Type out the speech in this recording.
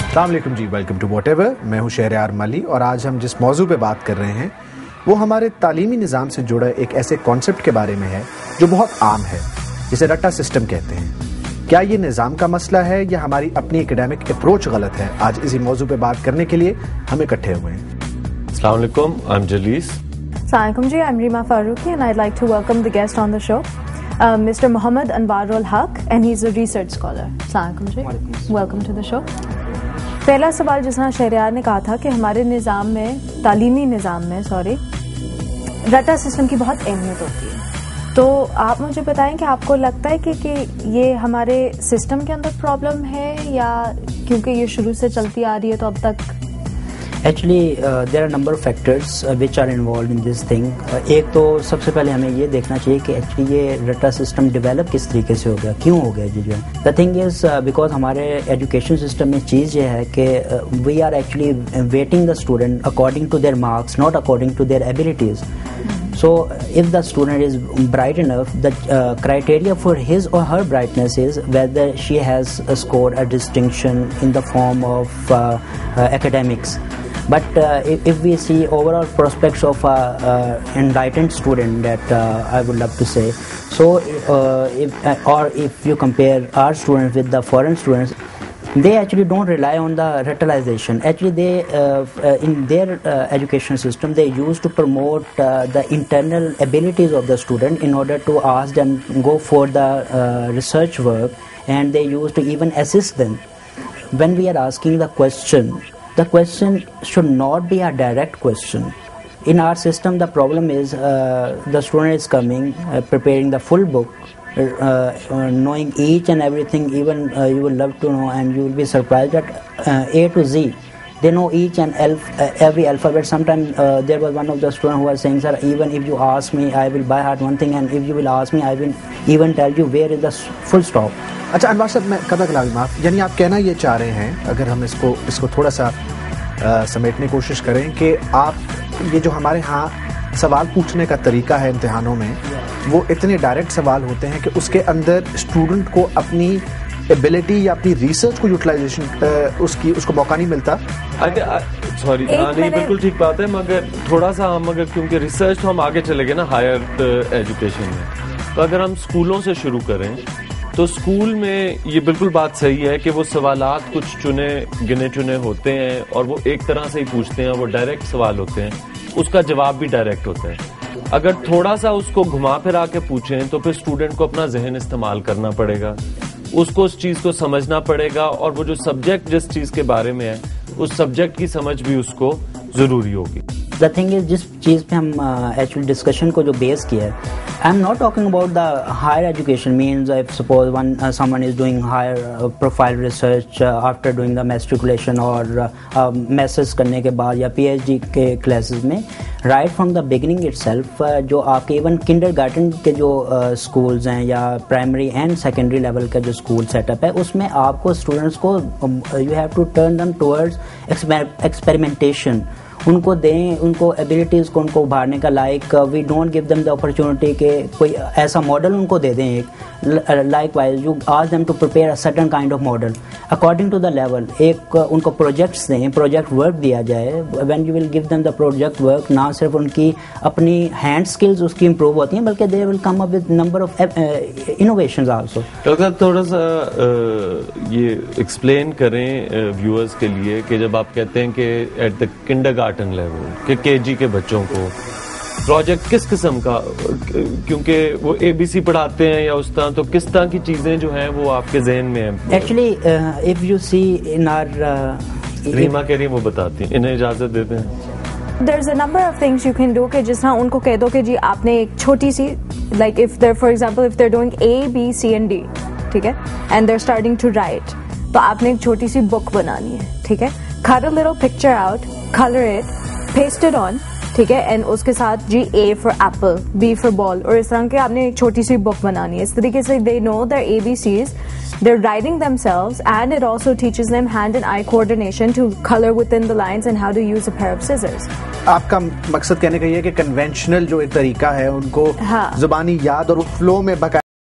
السلام علیکم جی، welcome to what ever. میں ہوں شہریار مالی اور آج ہم جس موضوع پہ بات کر رہے ہیں وہ ہمارے تعلیمی نظام سے جڑا ایک ایسے کانسیپٹ کے بارے میں ہے جو بہت عام ہے، جسے رٹا سسٹم کہتے ہیں. کیا یہ نظام کا مسئلہ ہے یا ہماری اپنی اکیڈیمک اپروچ غلط ہے؟ آج اسی موضوع پہ بات کرنے کے لیے ہم اکٹھے ہوئے ہیں. السلام علیکم، I'm جلیس. السلام علیکم جی، I'm Reema Farooqui and I'd like to welcome the guest on the show, Mr. Mohammad Anwar ul Haq, and he's a research scholar. السلام علیکم جی، welcome to the show. پہلا سوال جس طرح شہریار نے کہا تھا کہ ہمارے نظام میں، تعلیمی نظام میں رٹا سسٹم کی بہت اہمیت ہوتی ہے، تو آپ مجھے بتائیں کہ آپ کو لگتا ہے کہ یہ ہمارے سسٹم کے اندر پرابلم ہے یا کیونکہ یہ شروع سے چلتی آ رہی ہے تو اب تک؟ Actually there are number of factors which are involved in this thing. ایک تو سب سے پہلے ہمیں یہ دیکھنا چاہیے کہ ایکچولی یہ رٹا سسٹم ڈیولپ کس طریقے سے ہو گیا، کیوں ہو گیا جی جو ہے. دا تھنگ از بیکاز ہمارے ایجوکیشن سسٹم میں چیز یہ ہے کہ we are actually weighting the student according to their marks, not according to their abilities. So if the student is bright enough, the criteria for his or her brightness is whether she has scored a distinction in the form of academics. But if we see overall prospects of enlightened student, that I would love to say, so if you compare our students with the foreign students, they actually don't rely on the ritualization. Actually they in their education system they used to promote the internal abilities of the student in order to ask them go for the research work, and they used to even assist them. When we are asking the question should not be a direct question. In our system the problem is the student is coming preparing the full book, knowing each and everything, even you will love to know and you will be surprised that A to Z they know each and every alphabet. Sometimes there was one of the students who was saying, sir, even if you ask me I will by heart one thing, and if you will ask me I will even tell you where is the full stop. اچھا انوار صاحب، میں قطع کلامی معاف، یعنی آپ کہنا یہ چاہ رہے ہیں، اگر ہم اس کو تھوڑا سا سمیٹنے کی کوشش کریں، کہ آپ یہ جو ہمارے ہاں سوال پوچھنے کا طریقہ ہے امتحانوں میں، وہ اتنے ڈائریکٹ سوال ہوتے ہیں کہ اس کے اندر اسٹوڈنٹ کو اپنی ایبلٹی یا اپنی ریسرچ کو یوٹیلائزیشن اس کو موقع نہیں ملتا. سوری، نہیں بالکل ٹھیک بات ہے، مگر تھوڑا سا ہم کیونکہ ریسرچ تو ہم آگے چلے گئے نا ہائر ایجوکیشن میں، تو اگر ہم اسکولوں سے شروع کریں تو اسکول میں یہ بالکل بات صحیح ہے کہ وہ سوالات کچھ گنے چنے ہوتے ہیں اور وہ ایک طرح سے ہی پوچھتے ہیں، وہ ڈائریکٹ سوال ہوتے ہیں، اس کا جواب بھی ڈائریکٹ ہوتا ہے. اگر تھوڑا سا اس کو گھما پھرا کے پوچھیں تو پھر اسٹوڈنٹ کو اپنا ذہن استعمال کرنا پڑے گا، اس کو اس چیز کو سمجھنا پڑے گا، اور وہ جو سبجیکٹ جس چیز کے بارے میں ہے اس سبجیکٹ کی سمجھ بھی اس کو ضروری ہوگی. دا تھنگ از جس چیز پہ ہم ایکچولی ڈسکشن کو جو بیس کیا ہے، I am not talking about the higher education. Means if suppose someone is doing higher profile research after doing the matriculation اور میسٹرس کرنے کے بعد یا پی ایچ ڈی کے کلاسز میں، right from the beginning it self, جو آپ کے ایون کنڈر گارڈن کے جو اسکولز ہیں یا پرائمری اینڈ سیکنڈری لیول کا جو اسکول سیٹ اپ ہے، اس میں آپ کو اسٹوڈنٹس کو you have to turn them towards experimentation. ان کو دیں، ان کو ایبلٹیز کو ان کو ابھارنے کا، like we don't give them the opportunity کہ کوئی ایسا ماڈل ان کو دے دیں ایک، likewise you ask them to prepare a certain kind of model according to the level. ایک ان کو پروجیکٹس دیں، پروجیکٹ ورک دیا جائے. When you will give them the project work, نہ صرف ان کی اپنی ہینڈ اسکلز اس کی امپروو ہوتی ہیں بلکہ they will come up with number of innovations also. Doctor تھوڑا سا یہ ایکسپلین کریں ویورز کے لیے کہ جب آپ کہتے ہیں کہ at the kindergarten level کہ کے جی کے بچوں کو پروجیکٹ کس قسم کا، کیونکہ وہ اے بی سی پڑھاتے ہیں یا اس طرح، تو کس طرح کی چیزیں جو ہیں وہ آپ کے ذہن میں ہیں؟ ایکچولی اف یو سی ان آر ریما کہہ رہی ہیں وہ بتاتی ہیں، انہیں اجازت دیتے ہیں. There's a number of things you can do کہ جس طرح ان کو کہہ دو کہ جی آپ نے ایک چھوٹی سی، like if they're for example if they're doing A, B, C and D، ٹھیک ہے، and they're starting to write، تو آپ نے ایک چھوٹی سی بک بنانی ہے، ٹھیک ہے، cut a little picture out, color it, paste it on، ٹھیک ہے، اینڈ اس کے ساتھ جی A for apple, B for ball، اور اس طرح کے آپ نے ایک چھوٹی سی بک بنانی ہے. اس طریقے سے they know their ABCs, they're writing themselves, and it also teaches them hand and eye coordination to color within the lines and how to use a pair of scissors. آپ کا مقصد کہنے کا یہ ہے کہ کنونشنل جو ایک طریقہ ہے ان کو زبانی یاد اور فلو میں